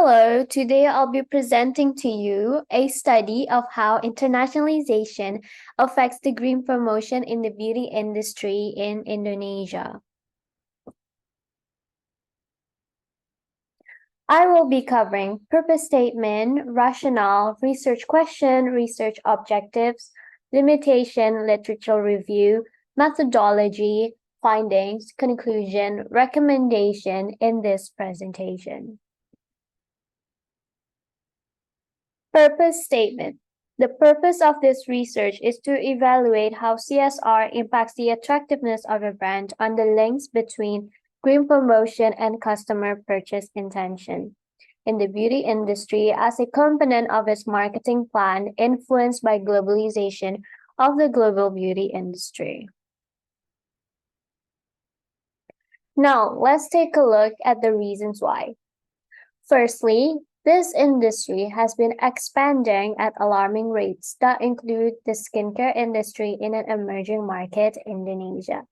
Hello, today I'll be presenting to you a study of how internationalization affects the green promotion in the beauty industry in Indonesia. I will be covering purpose statement, rationale, research question, research objectives, limitation, literature review, methodology, findings, conclusion, recommendation in this presentation. Purpose statement. The purpose of this research is to evaluate how CSR impacts the attractiveness of a brand on the links between green promotion and customer purchase intention in the beauty industry as a component of its marketing plan influenced by globalization of the global beauty industry. Now, let's take a look at the reasons why. Firstly, this industry has been expanding at alarming rates that include the skincare industry in an emerging market, Indonesia.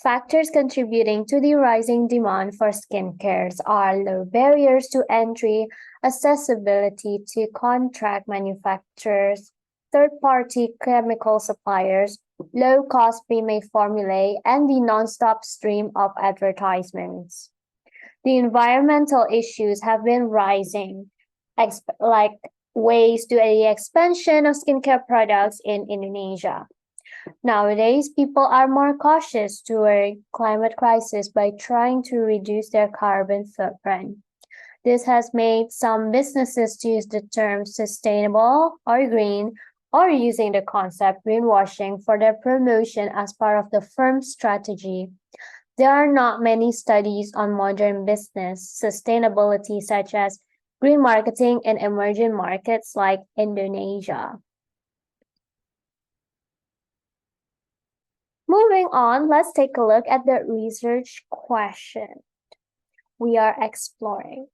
Factors contributing to the rising demand for skincares are low barriers to entry, accessibility to contract manufacturers, third-party chemical suppliers, low-cost pre-made formulae, and the non-stop stream of advertisements. The environmental issues have been rising, like waste to the expansion of skincare products in Indonesia. Nowadays, people are more cautious toward climate crisis by trying to reduce their carbon footprint. This has made some businesses use the term sustainable or green or using the concept greenwashing for their promotion as part of the firm's strategy. There are not many studies on modern business sustainability such as green marketing in emerging markets like Indonesia. Moving on, let's take a look at the research question we are exploring.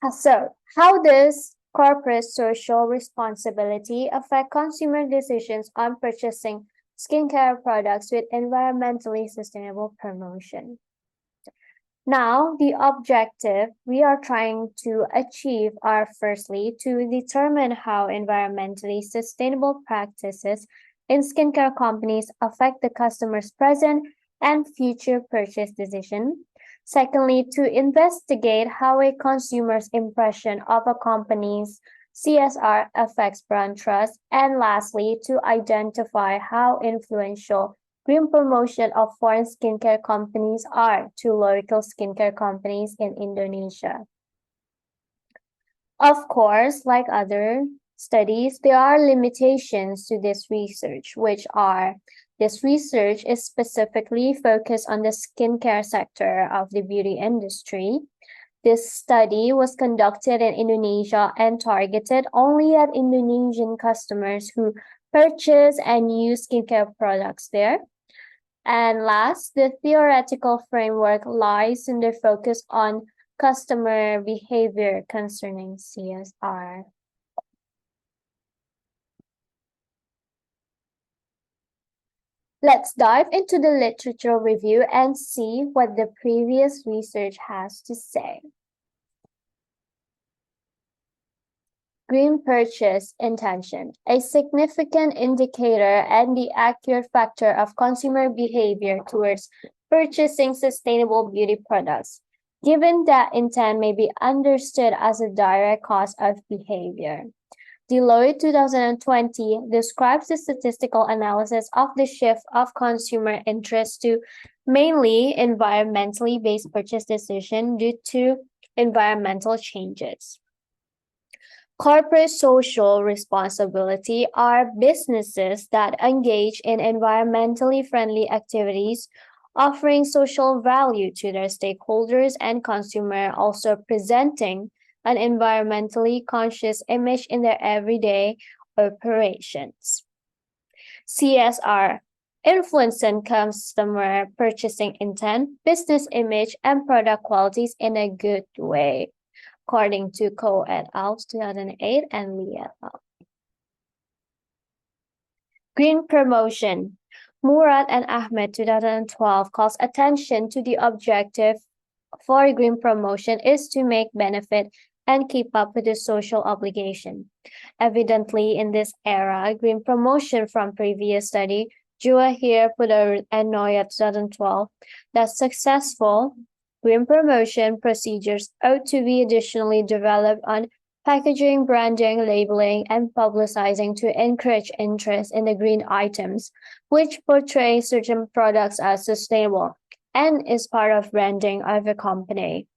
So, how does corporate social responsibility affect consumer decisions on purchasing skincare products with environmentally sustainable promotion? Now, the objective we are trying to achieve are firstly to determine how environmentally sustainable practices in skincare companies affect the customer's present and future purchase decision. Secondly, to investigate how a consumer's impression of a company's CSR affects brand trust. And lastly, to identify how influential green promotion of foreign skincare companies are to local skincare companies in Indonesia. Of course, like other studies, there are limitations to this research, which are this research is specifically focused on the skincare sector of the beauty industry. This study was conducted in Indonesia and targeted only at Indonesian customers who purchase and use skincare products there. And last, the theoretical framework lies in the focus on customer behavior concerning CSR. Let's dive into the literature review and see what the previous research has to say. Green purchase intention, a significant indicator and the accurate factor of consumer behavior towards purchasing sustainable beauty products, given that intent may be understood as a direct cause of behavior. Deloitte 2020 describes the statistical analysis of the shift of consumer interest to mainly environmentally based purchase decision due to environmental changes. Corporate social responsibility are businesses that engage in environmentally friendly activities, offering social value to their stakeholders and consumer, also presenting an environmentally conscious image in their everyday operations. CSR, influencing customer purchasing intent, business image, and product qualities in a good way, according to Ko et al. 2008 and Lee et al. Green promotion. Murad and Ahmed 2012 calls attention to the objective for green promotion is to make benefit and keep up with the social obligation. Evidently, in this era, green promotion from previous study, Jua here put a note at 2012 that successful green promotion procedures ought to be additionally developed on packaging, branding, labeling, and publicizing to encourage interest in the green items, which portray certain products as sustainable and is part of branding of a company.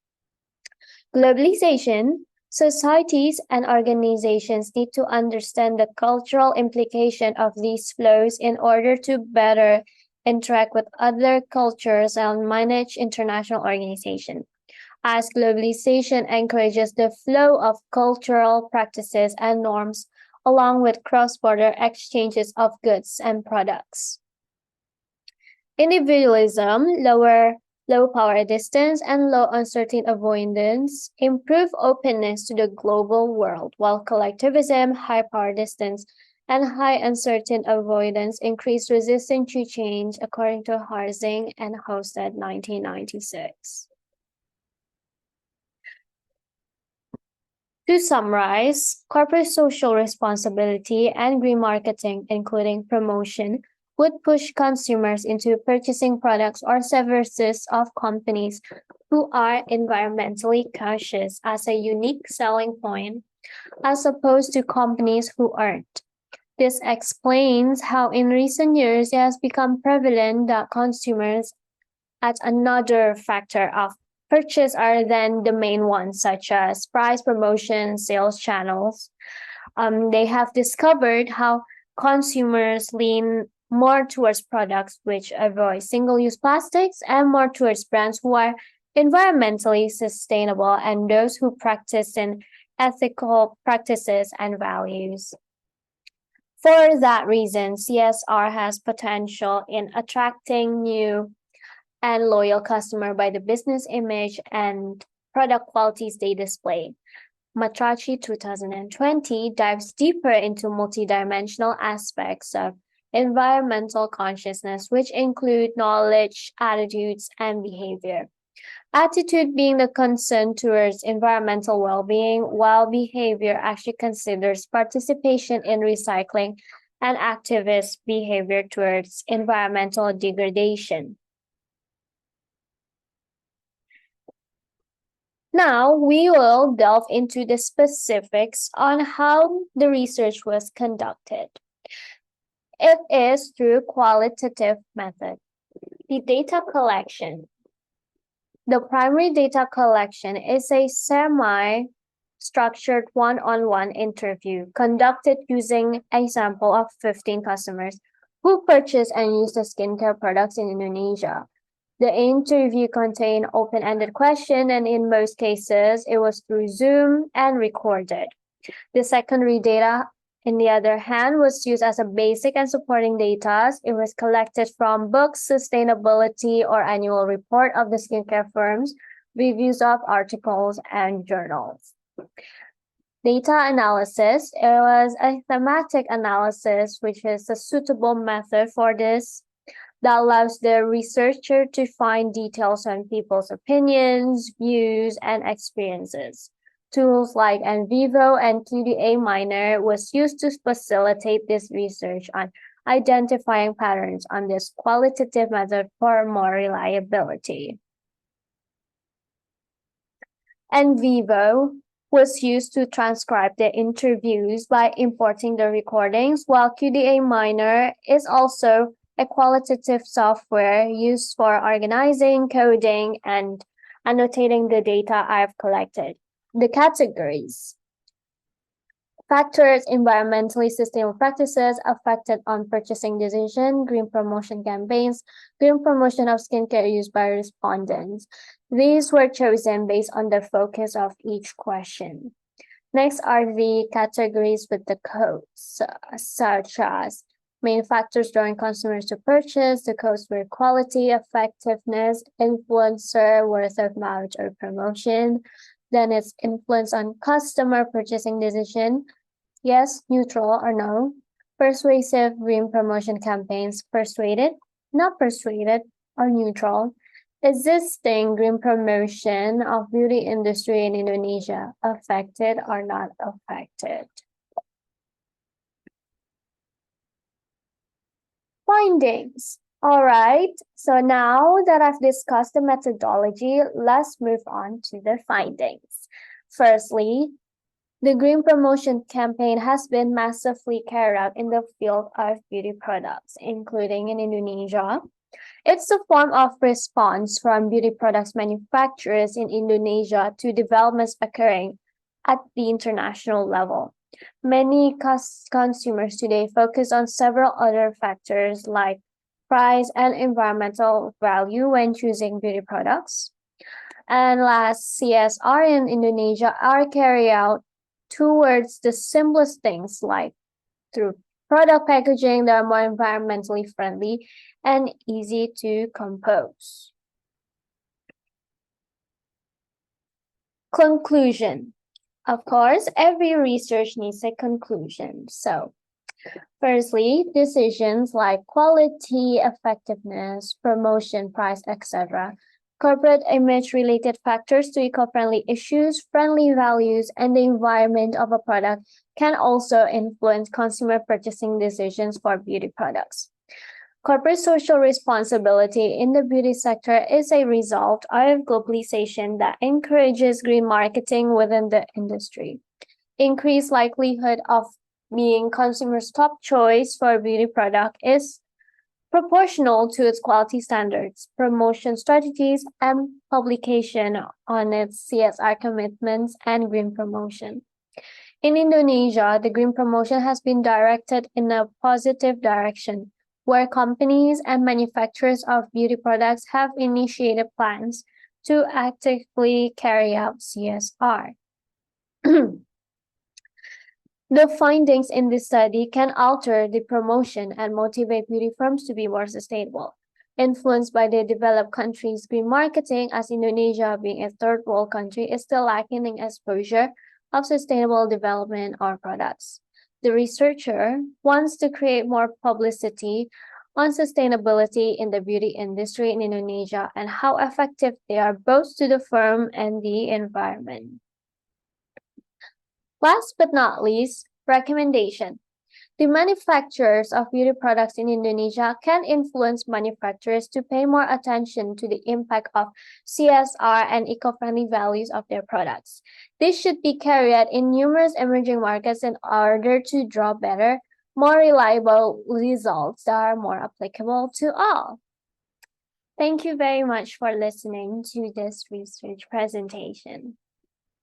Globalization, societies and organizations need to understand the cultural implication of these flows in order to better interact with other cultures and manage international organizations. As globalization encourages the flow of cultural practices and norms along with cross-border exchanges of goods and products. Individualism, low power distance, and low uncertain avoidance improve openness to the global world, while collectivism, high power distance, and high uncertain avoidance increase resistance to change, according to Harzing and Hosted 1996. To summarize, corporate social responsibility and green marketing, including promotion, would push consumers into purchasing products or services of companies who are environmentally conscious as a unique selling point, as opposed to companies who aren't. This explains how in recent years it has become prevalent that consumers as another factor of purchase are then the main ones, such as price, promotion, sales channels. They have discovered how consumers lean more towards products which avoid single-use plastics and more towards brands who are environmentally sustainable and those who practice in ethical practices and values. For that reason, CSR has potential in attracting new and loyal customer by the business image and product qualities they display. Matrachi 2020 dives deeper into multidimensional aspects of environmental consciousness, which include knowledge, attitudes, and behavior. Attitude being the concern towards environmental well-being, while behavior actually considers participation in recycling and activist behavior towards environmental degradation. Now we will delve into the specifics on how the research was conducted. It is through qualitative method. The data collection. The primary data collection is a semi-structured one-on-one interview conducted using a sample of 15 customers who purchase and use the skincare products in Indonesia. The interview contained open-ended questions, and in most cases, it was through Zoom and recorded. The secondary data, on the other hand, was used as a basic and supporting data. It was collected from books, sustainability, or annual report of the skincare firms, reviews of articles, and journals. Data analysis, it was a thematic analysis, which is a suitable method for this that allows the researcher to find details on people's opinions, views, and experiences. Tools like NVivo and QDA Miner was used to facilitate this research on identifying patterns on this qualitative method for more reliability. NVivo was used to transcribe the interviews by importing the recordings, while QDA Miner is also a qualitative software used for organizing, coding, and annotating the data I've collected. The categories. Factors, environmentally sustainable practices affected on purchasing decision, green promotion campaigns, green promotion of skincare used by respondents. These were chosen based on the focus of each question. Next are the categories with the codes, such as main factors drawing consumers to purchase. The codes were quality, effectiveness, influencer, word of mouth, or promotion. Then it's influence on customer purchasing decision. Yes, neutral, or no. Persuasive green promotion campaigns, persuaded, not persuaded, or neutral. existing green promotion of beauty industry in Indonesia affected or not affected? Findings. All right, so now that I've discussed the methodology, let's move on to the findings. Firstly, the green promotion campaign has been massively carried out in the field of beauty products, including in Indonesia. It's a form of response from beauty products manufacturers in Indonesia to developments occurring at the international level. Many consumers today focus on several other factors like price and environmental value when choosing beauty products. And last, CSR in Indonesia are carried out towards the simplest things like through product packaging that are more environmentally friendly and easy to compose. Conclusion. Of course, every research needs a conclusion. So, firstly, decisions like quality, effectiveness, promotion, price, etc., corporate image-related factors to eco-friendly issues, friendly values, and the environment of a product can also influence consumer purchasing decisions for beauty products. Corporate social responsibility in the beauty sector is a result of globalization that encourages green marketing within the industry. Increased likelihood of being consumers' top choice for a beauty product is proportional to its quality standards, promotion strategies, and publication on its CSR commitments and green promotion. In Indonesia, the green promotion has been directed in a positive direction, where companies and manufacturers of beauty products have initiated plans to actively carry out CSR. The findings in this study can alter the promotion and motivate beauty firms to be more sustainable. Influenced by the developed countries' green marketing, as Indonesia, being a third world country, is still lacking in exposure of sustainable development or products. The researcher wants to create more publicity on sustainability in the beauty industry in Indonesia and how effective they are both to the firm and the environment. Last but not least, recommendation. The manufacturers of beauty products in Indonesia can influence manufacturers to pay more attention to the impact of CSR and eco-friendly values of their products. This should be carried out in numerous emerging markets in order to draw better, more reliable results that are more applicable to all. Thank you very much for listening to this research presentation.